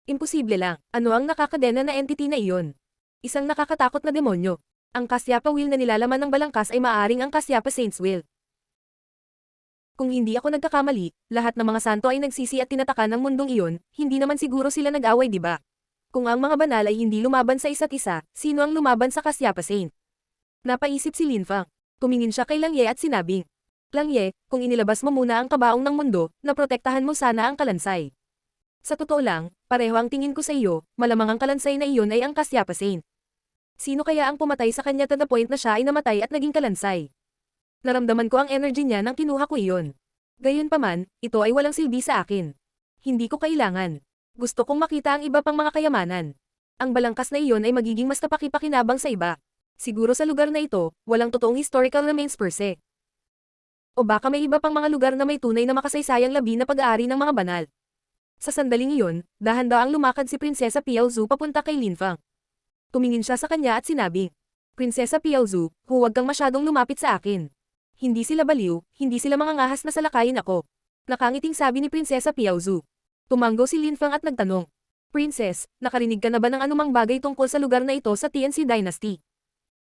Imposible lang, ano ang nakakadena na entity na iyon? Isang nakakatakot na demonyo. Ang Kasyapa Wheel na nilalaman ng balangkas ay maaaring ang Kasyapa Saints Wheel. Kung hindi ako nagkakamali, lahat ng mga santo ay nagsisi at tinatakan ng mundong iyon, hindi naman siguro sila nag-away, di ba? Kung ang mga banal ay hindi lumaban sa isa't isa, sino ang lumaban sa Kasyapa Saint? Napaisip si Lin Fang. Tumingin siya kay Lang Ye at sinabing, Lang Ye, kung inilabas mo muna ang kabaong ng mundo, naprotektahan mo sana ang kalansay. Sa totoo lang, pareho ang tingin ko sa iyo, malamang ang kalansay na iyon ay ang Kasyapa Saint. Sino kaya ang pumatay sa kanya to the point na siya ay namatay at naging kalansay? Naramdaman ko ang energy niya nang kinuha ko iyon. Gayunpaman, ito ay walang silbi sa akin. Hindi ko kailangan. Gusto kong makita ang iba pang mga kayamanan. Ang balangkas na iyon ay magiging mas kapaki-pakinabang sa iba. Siguro sa lugar na ito, walang totoong historical remains per se. O baka may iba pang mga lugar na may tunay na makasaysayang labi na pag-aari ng mga banal. Sa sandaling iyon, dahan-daang lumakad si Prinsesa Piaozu papunta kay Lin Fang. Tumingin siya sa kanya at sinabi, Prinsesa Piaozu, huwag kang masyadong lumapit sa akin. Hindi sila baliw, hindi sila mga ngahas na salakayin ako. Nakangiting sabi ni Prinsesa Piaozu. Tumanggo si Lin Fang at nagtanong, Princess, nakarinig ka na ba ng anumang bagay tungkol sa lugar na ito sa TNC Dynasty?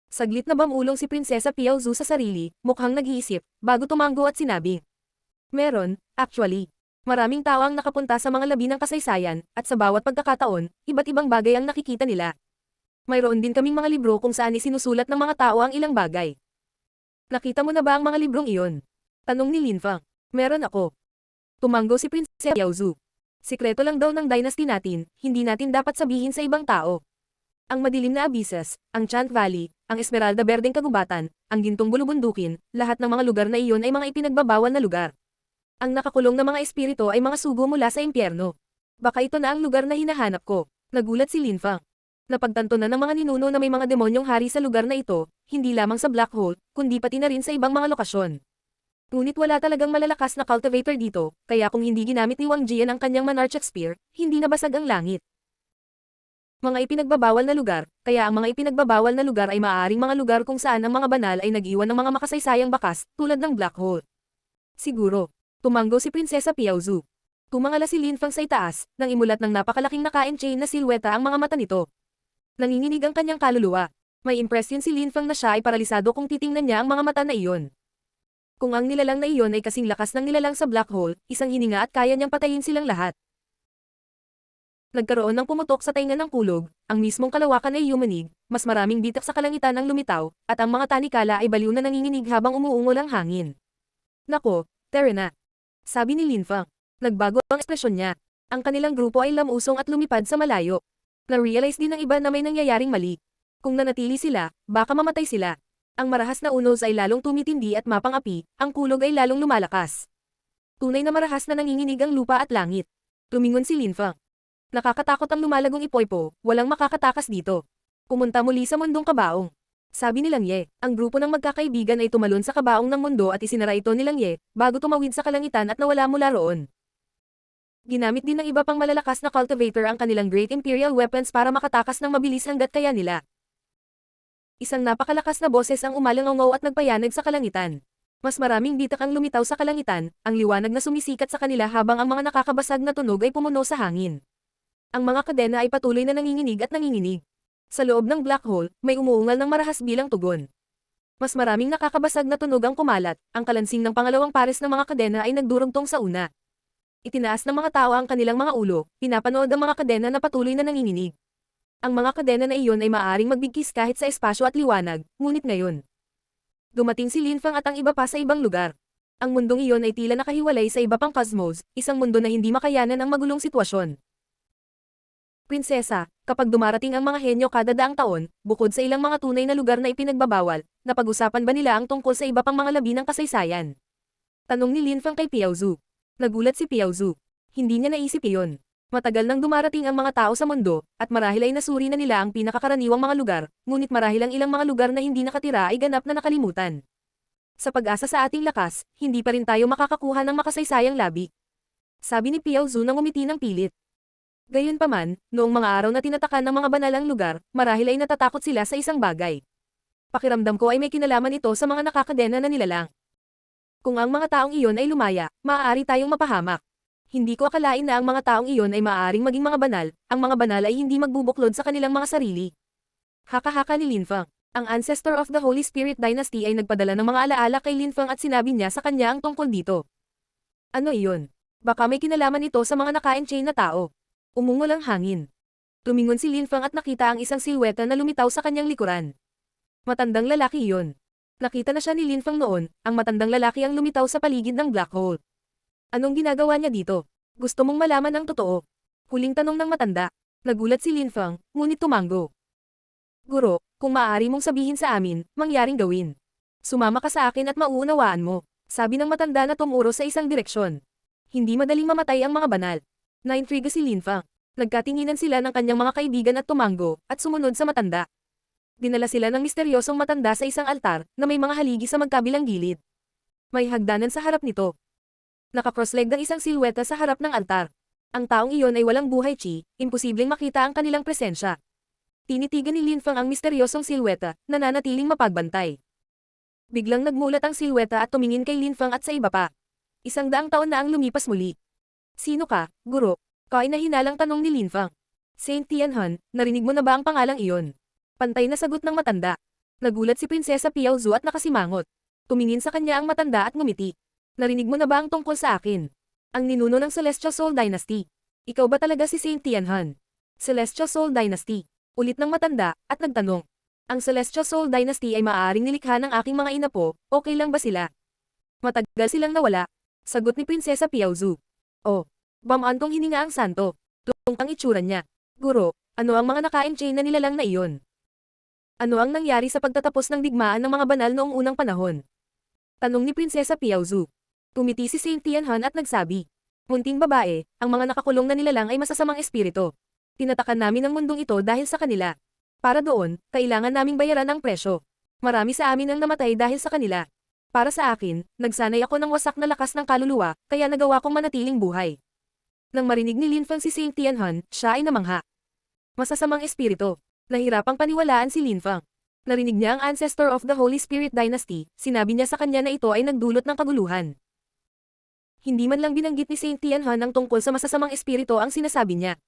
Saglit na bamulong si Prinsesa Piaozu sa sarili, mukhang nag-iisip, bago tumanggo at sinabi. Meron, actually. Maraming tao ang nakapunta sa mga labi ng kasaysayan, at sa bawat pagkakataon, iba't ibang bagay ang nakikita nila. Mayroon din kaming mga libro kung saan isinusulat ng mga tao ang ilang bagay. Nakita mo na ba ang mga librong iyon? Tanong ni Linfang. Meron ako. Tumanggo si Prinsesa Yaozu. Sikreto lang daw ng dynasty natin, hindi natin dapat sabihin sa ibang tao. Ang madilim na abysses, ang Chant Valley, ang Esmeralda Berdeng Kagubatan, ang Gintong Bulubundukin, lahat ng mga lugar na iyon ay mga ipinagbabawal na lugar. Ang nakakulong na mga espiritu ay mga sugo mula sa impyerno. Baka ito na ang lugar na hinahanap ko. Nagulat si Linfang. Napagtanto na ng mga ninuno na may mga demonyong hari sa lugar na ito, hindi lamang sa Black Hole, kundi pati na rin sa ibang mga lokasyon. Ngunit wala talagang malalakas na cultivator dito, kaya kung hindi ginamit ni Wang Jian ang kanyang Monarchic Spear, hindi nabasag ang langit. Mga ipinagbabawal na lugar, kaya ang mga ipinagbabawal na lugar ay maaaring mga lugar kung saan ang mga banal ay nag-iwan ng mga makasaysayang bakas, tulad ng Black Hole. Siguro. Tumanggo si Prinsesa Piaozu. Tumangala si Linfang sa itaas, nang imulat ng napakalaking naka-enchain na silweta ang mga mata nito. Nanginginig ang kanyang kaluluwa. May impresyon si Linfang na siya ay paralisado kung titingnan niya ang mga mata na iyon. Kung ang nilalang na iyon ay kasing lakas ng nilalang sa Black Hole, isang hininga at kaya niyang patayin silang lahat. Nagkaroon ng pumutok sa tainga ng kulog, ang mismong kalawakan ay yumanig, mas maraming bitak sa kalangitan ang lumitaw, at ang mga tanikala ay baliw na nanginginig habang umuungol ang hangin. Nako, tara na. Sabi ni Linfang. Nagbago ang ekspresyon niya. Ang kanilang grupo ay lamusong at lumipad sa malayo. Na-realize din ng iba na may nangyayaring mali. Kung nanatili sila, baka mamatay sila. Ang marahas na unos ay lalong tumitindi at mapang-api, ang kulog ay lalong lumalakas. Tunay na marahas na nanginginig ang lupa at langit. Tumingon si Linfang. Nakakatakot ang lumalagong ipoypo, walang makakatakas dito. Pumunta muli sa mundong kabaong. Sabi ni Lang Ye, ang grupo ng magkakaibigan ay tumalon sa kabaong ng mundo at isinara ito ni Lang Ye, bago tumawid sa kalangitan at nawala mula roon. Ginamit din ng iba pang malalakas na cultivator ang kanilang Great Imperial Weapons para makatakas ng mabilis hanggat kaya nila. Isang napakalakas na boses ang umalangaw at nagpayanag sa kalangitan. Mas maraming bitak ang lumitaw sa kalangitan, ang liwanag na sumisikat sa kanila habang ang mga nakakabasag na tunog ay pumuno sa hangin. Ang mga kadena ay patuloy na nanginginig at nanginginig. Sa loob ng Black Hole, may umuungal ng marahas bilang tugon. Mas maraming nakakabasag na tunog ang kumalat, ang kalansing ng pangalawang pares ng mga kadena ay nagdurugtong sa una. Itinaas ng mga tao ang kanilang mga ulo, pinapanood ang mga kadena na patuloy na nanginginig. Ang mga kadena na iyon ay maaaring magbigkis kahit sa espasyo at liwanag, ngunit ngayon. Dumating si Linfang at ang iba pa sa ibang lugar. Ang mundong iyon ay tila nakahiwalay sa iba pang cosmos, isang mundo na hindi makayanan ang magulong sitwasyon. Prinsesa, kapag dumarating ang mga henyo kada daang taon, bukod sa ilang mga tunay na lugar na ipinagbabawal, napag-usapan ba nila ang tungkol sa iba pang mga labi ng kasaysayan? Tanong ni Linfang kay Piaozu. Nagulat si Piaozu. Hindi niya naisip iyon. Matagal nang dumarating ang mga tao sa mundo, at marahil ay nasuri na nila ang pinakakaraniwang mga lugar, ngunit marahil ang ilang mga lugar na hindi nakatira ay ganap na nakalimutan. Sa pag-asa sa ating lakas, hindi pa rin tayo makakakuha ng makasaysayang labi. Sabi ni Piaozu nang umiti ng pilit. Gayunpaman, noong mga araw na tinatakan ng mga banal ang lugar, marahil ay natatakot sila sa isang bagay. Pakiramdam ko ay may kinalaman ito sa mga nakakadena na nilalang. Kung ang mga taong iyon ay lumaya, maaari tayong mapahamak. Hindi ko akalain na ang mga taong iyon ay maaaring maging mga banal, ang mga banal ay hindi magbubuklod sa kanilang mga sarili. Haka-haka ni Linfang. Ang ancestor of the Holy Spirit Dynasty ay nagpadala ng mga alaala kay Linfang at sinabi niya sa kanya ang tungkol dito. Ano iyon? Baka may kinalaman ito sa mga naka-enchain na tao. Umungol ang hangin. Tumingon si Linfang at nakita ang isang silweta na lumitaw sa kanyang likuran. Matandang lalaki iyon. Nakita na siya ni Linfang noon, ang matandang lalaki ang lumitaw sa paligid ng Black Hole. Anong ginagawa niya dito? Gusto mong malaman ang totoo? Huling tanong ng matanda. Nagulat si Linfang, ngunit tumanggo. Guro, kung maaari mong sabihin sa amin, mangyaring gawin. Sumama ka sa akin at mauunawaan mo. Sabi ng matanda na tumuro sa isang direksyon. Hindi madaling mamatay ang mga banal. Naintriga si Linfang. Nagkatinginan sila ng kanyang mga kaibigan at tumanggo, at sumunod sa matanda. Dinala sila ng misteryosong matanda sa isang altar, na may mga haligi sa magkabilang gilid. May hagdanan sa harap nito. Naka-crossleg ang isang silweta sa harap ng altar. Ang taong iyon ay walang buhay chi, imposibleng makita ang kanilang presensya. Tinitigan ni Linfang ang misteryosong silweta, nananatiling mapagbantay. Biglang nagmulat ang silweta at tumingin kay Linfang at sa iba pa. 100 taon na ang lumipas muli. Sino ka, guro? Kainahinalang tanong ni Linfang. Saint Tianhan, narinig mo na ba ang pangalang iyon? Pantay na sagot ng matanda. Nagulat si Prinsesa Piaozu at nakasimangot. Tumingin sa kanya ang matanda at ngumiti. Narinig mo na ba ang tungkol sa akin? Ang ninuno ng Celestial Soul Dynasty. Ikaw ba talaga si Saint Tianhan? Celestial Soul Dynasty. Ulit ng matanda, at nagtanong. Ang Celestial Soul Dynasty ay maaaring nilikha ng aking mga inapo, okay lang ba sila? Matagal silang nawala. Sagot ni Prinsesa Piaozu. Oh, bamantong hininga ang santo. Tungkang ang itsura niya. Guro, ano ang mga naka-enchain na nilalang na iyon? Ano ang nangyari sa pagtatapos ng digmaan ng mga banal noong unang panahon? Tanong ni Prinsesa Piaozu. Tumiti si Saint Tianhan at nagsabi. Munting babae, ang mga nakakulong na nilalang ay masasamang espiritu. Tinatakan namin ang mundong ito dahil sa kanila. Para doon, kailangan naming bayaran ang presyo. Marami sa amin ang namatay dahil sa kanila. Para sa akin, nagsanay ako ng wasak na lakas ng kaluluwa, kaya nagawa kong manatiling buhay. Nang marinig ni Lin Feng si Saint Tianhan, siya ay namangha. Masasamang espiritu. Nahirapang paniwalaan si Lin Feng. Narinig niya ang ancestor of the Holy Spirit Dynasty, sinabi niya sa kanya na ito ay nagdulot ng kaguluhan. Hindi man lang binanggit ni Saint Tianhan ang tungkol sa masasamang espiritu ang sinasabi niya.